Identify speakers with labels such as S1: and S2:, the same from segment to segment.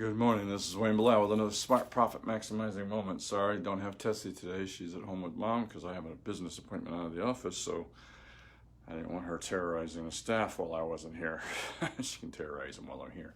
S1: Good morning, this is Wayne Bilal with another Smart Profit Maximizing Moment. Sorry, don't have Tessie today. She's at home with Mom because I have a business appointment out of the office, so I didn't want her terrorizing the staff while I wasn't here. She can terrorize them while I'm here.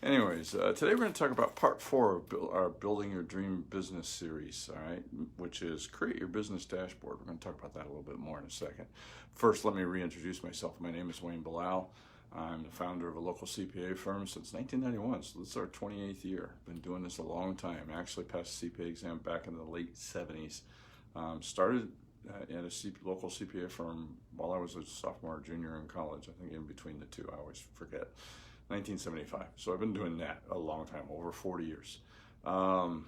S1: Anyways, today we're going to talk about part 4 of our Building Your Dream Business series, all right, which is create your business dashboard. We're going to talk about that a little bit more in a second. First, let me reintroduce myself. My name is Wayne Bilal. I'm the founder of a local CPA firm since 1991, so this is our 28th year. Been doing this a long time. Actually passed the CPA exam back in the late 70s. Started at a local CPA firm while I was a sophomore or junior in college. I think in between the two, I always forget. 1975. So I've been doing that a long time, over 40 years. Wow,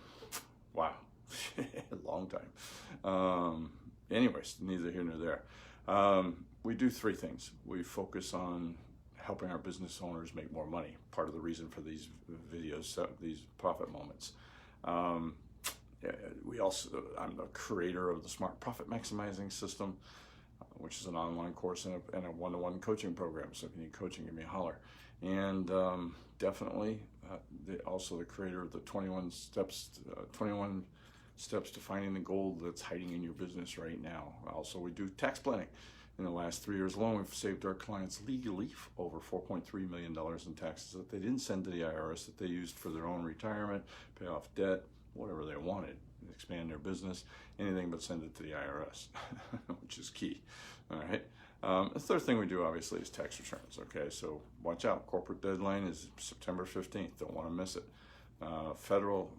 S1: long time. Anyways, neither here nor there. We do three things. We focus on helping our business owners make more money. Part of the reason for these videos, these profit moments. I'm the creator of the Smart Profit Maximizing System, which is an online course and a one-to-one coaching program. So if you need coaching, give me a holler. And definitely also the creator of the 21 steps to finding the gold that's hiding in your business right now. Also, we do tax planning. In the last 3 years alone, we've saved our clients legally over $4.3 million in taxes that they didn't send to the IRS, that they used for their own retirement, pay off debt, whatever they wanted, expand their business, anything but send it to the IRS, which is key. All right. The third thing we do, obviously, is tax returns. Okay, so watch out. Corporate deadline is September 15th. Don't want to miss it. Federal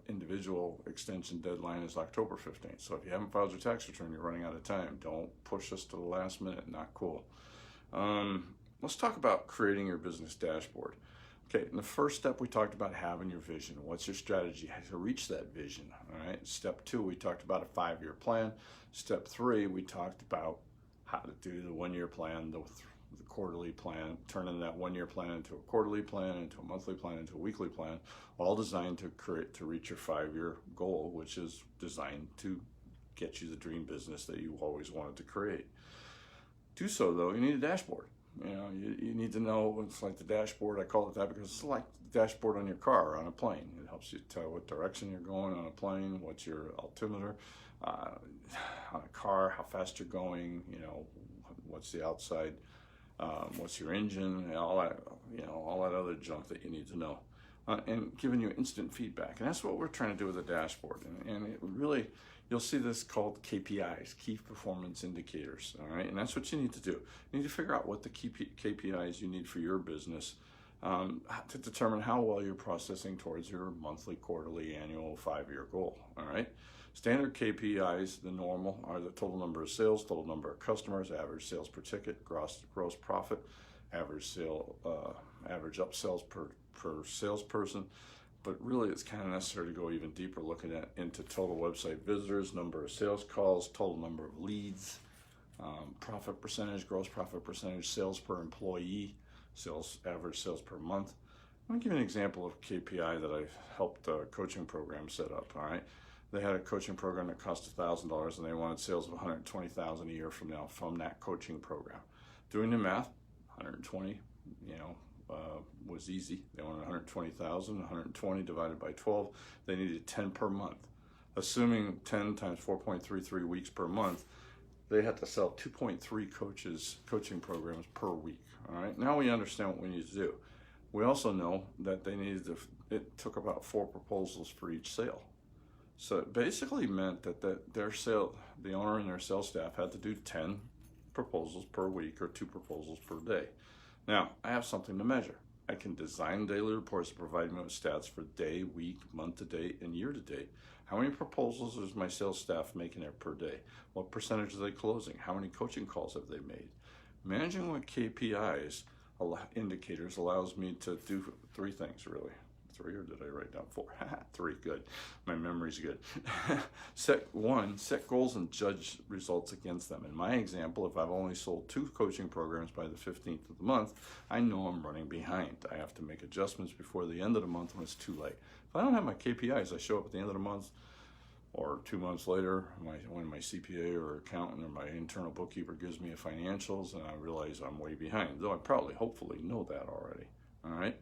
S1: individual extension deadline is October 15th. So if you haven't filed your tax return, you're running out of time. Don't push us to the last minute. Not cool. Let's talk about creating your business dashboard. Okay, in the first step, we talked about having your vision. What's your strategy to reach that vision? All right. Step 2, we talked about a 5-year plan. Step 3, we talked about how to do the 1-year plan, the quarterly plan, turning that 1-year plan into a quarterly plan, into a monthly plan, into a weekly plan, all designed to reach your 5-year goal, which is designed to get you the dream business that you always wanted to create. Do so though, you need a dashboard. You need to know. It's like the dashboard, I call it that because it's like the dashboard on your car, on a plane. It helps you tell what direction you're going on a plane, what's your altimeter, on a car, how fast you're going, what's the outside, what's your engine, all that other junk that you need to know, and giving you instant feedback. And that's what we're trying to do with the dashboard. And it really, you'll see this called KPIs, key performance indicators. All right, and that's what you need to do. You need to figure out what the key KPIs you need for your business to determine how well you're processing towards your monthly, quarterly, annual, 5-year goal. All right. Standard KPIs, the normal, are the total number of sales, total number of customers, average sales per ticket, gross profit, average upsells per salesperson. But really, it's kind of necessary to go even deeper, looking into total website visitors, number of sales calls, total number of leads, profit percentage, gross profit percentage, sales per employee, average sales per month. I'm going to give you an example of KPI that I've helped a coaching program set up. All right. They had a coaching program that cost $1,000 and they wanted sales of $120,000 a year from that coaching program. Doing the math, 120, was easy. They wanted 120,000, 120 divided by 12. They needed 10 per month. Assuming 10 times 4.33 weeks per month, they had to sell 2.3 coaching programs per week. All right. Now we understand what we need to do. We also know that it took about 4 proposals for each sale. So it basically meant that the owner and their sales staff had to do 10 proposals per week or 2 proposals per day. Now, I have something to measure. I can design daily reports that provide me with stats for day, week, month to date, and year to date. How many proposals is my sales staff making there per day? What percentage are they closing? How many coaching calls have they made? Managing with KPIs indicators allows me to do 3 things, really. 3, or did I write down 4? 3, good. My memory's good. Set goals and judge results against them. In my example, if I've only sold 2 coaching programs by the 15th of the month, I know I'm running behind. I have to make adjustments before the end of the month when it's too late. If I don't have my KPIs, I show up at the end of the month or 2 months later, when my CPA or accountant or my internal bookkeeper gives me a financials and I realize I'm way behind, though I hopefully know that already. All right.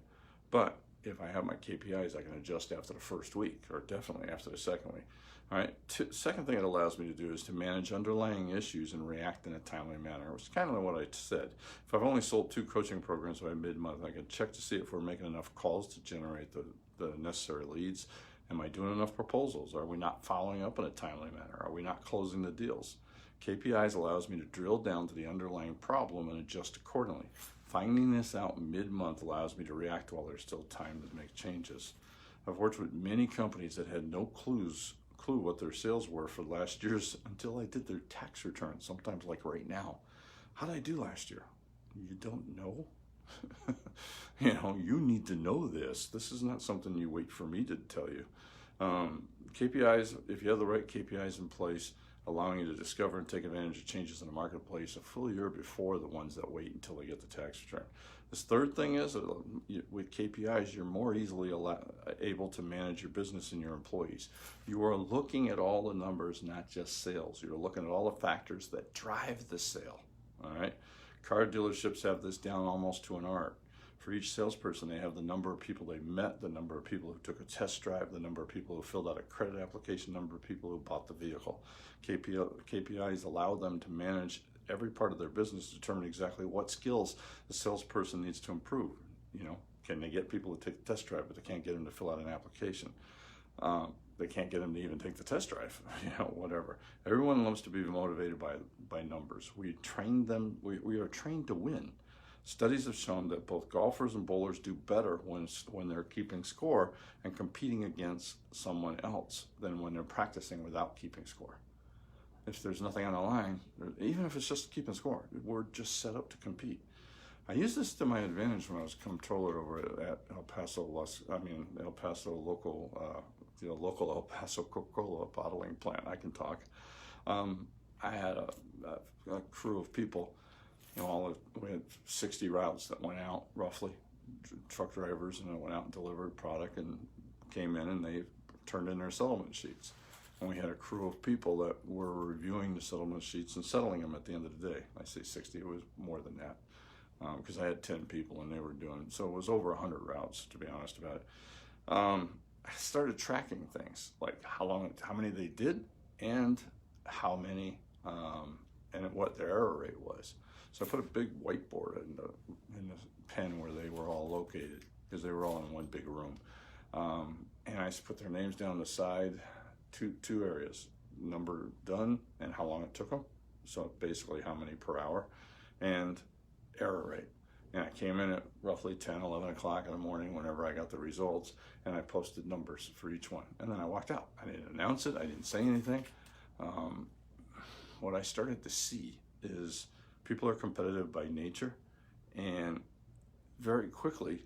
S1: But if I have my KPIs, I can adjust after the first week, or definitely after the second week. All right. Second thing it allows me to do is to manage underlying issues and react in a timely manner, which is kind of what I said. If I've only sold 2 coaching programs by mid-month, I can check to see if we're making enough calls to generate the necessary leads. Am I doing enough proposals? Are we not following up in a timely manner? Are we not closing the deals? KPIs allows me to drill down to the underlying problem and adjust accordingly. Finding this out mid-month allows me to react while there's still time to make changes. I've worked with many companies that had no clue what their sales were for last year's until I did their tax return, sometimes like right now. How did I do last year? You don't know? You need to know this. This is not something you wait for me to tell you. KPIs, if you have the right KPIs in place, allowing you to discover and take advantage of changes in the marketplace a full year before the ones that wait until they get the tax return. This third thing is, with KPIs, you're more easily able to manage your business and your employees. You are looking at all the numbers, not just sales. You're looking at all the factors that drive the sale, all right? Car dealerships have this down almost to an art. For each salesperson, they have the number of people they met, the number of people who took a test drive, the number of people who filled out a credit application, number of people who bought the vehicle. KPIs allow them to manage every part of their business, to determine exactly what skills the salesperson needs to improve. Can they get people to take the test drive, but they can't get them to fill out an application? They can't get them to even take the test drive, whatever. Everyone loves to be motivated by numbers. We train them, we are trained to win. Studies have shown that both golfers and bowlers do better when they're keeping score and competing against someone else than when they're practicing without keeping score. If there's nothing on the line, even if it's just keeping score, we're just set up to compete. I used this to my advantage when I was comptroller over at El Paso local El Paso Coca-Cola bottling plant. I can talk. I had a crew of people. We had 60 routes that went out, roughly, truck drivers, and went out and delivered product and came in and they turned in their settlement sheets. And we had a crew of people that were reviewing the settlement sheets and settling them at the end of the day. I say 60, it was more than that, because I had 10 people and they were doing, so it was over 100 routes, to be honest about it. I started tracking things, like how many they did and how many, and what their error rate was. So I put a big whiteboard in the pen where they were all located, because they were all in one big room. And I put their names down the side, two areas, number done and how long it took them. So basically how many per hour, and error rate. And I came in at roughly 10, 11 o'clock in the morning whenever I got the results, and I posted numbers for each one. And then I walked out. I didn't announce it. I didn't say anything. What I started to see is people are competitive by nature, and very quickly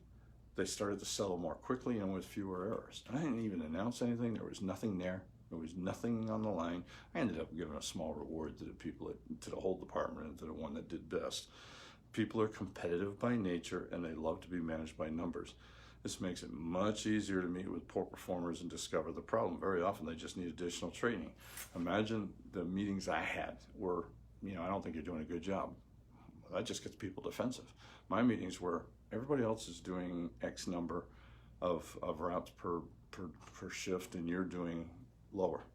S1: they started to settle more quickly and with fewer errors. And I didn't even announce anything. There was nothing there. There was nothing on the line. I ended up giving a small reward to the people, to the whole department, and to the one that did best. People are competitive by nature, and they love to be managed by numbers. This makes it much easier to meet with poor performers and discover the problem. Very often they just need additional training. Imagine the meetings I had were, I don't think you're doing a good job. That just gets people defensive. My meetings were, everybody else is doing X number of routes per shift, and you're doing lower.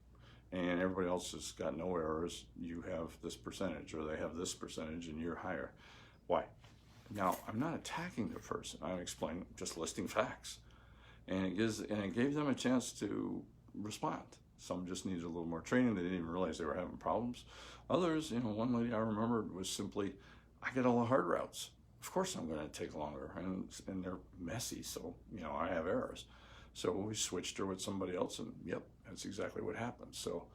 S1: And everybody else has got no errors. You have this percentage, or they have this percentage, and you're higher. Why? Now, I'm not attacking the person. I'm explaining, just listing facts. And it gave them a chance to respond. Some just needed a little more training. They didn't even realize they were having problems. Others, one lady I remembered was simply, I get all the hard routes. Of course I'm going to take longer, and they're messy, so, I have errors. So we switched her with somebody else, and yep, that's exactly what happened. So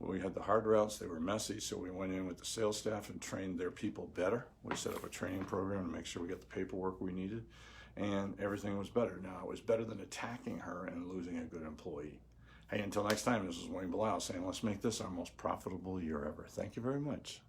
S1: we had the hard routes, they were messy, so we went in with the sales staff and trained their people better. We set up a training program to make sure we got the paperwork we needed, and everything was better. Now, it was better than attacking her and losing a good employee. Hey, until next time, this is Wayne Blau saying, let's make this our most profitable year ever. Thank you very much.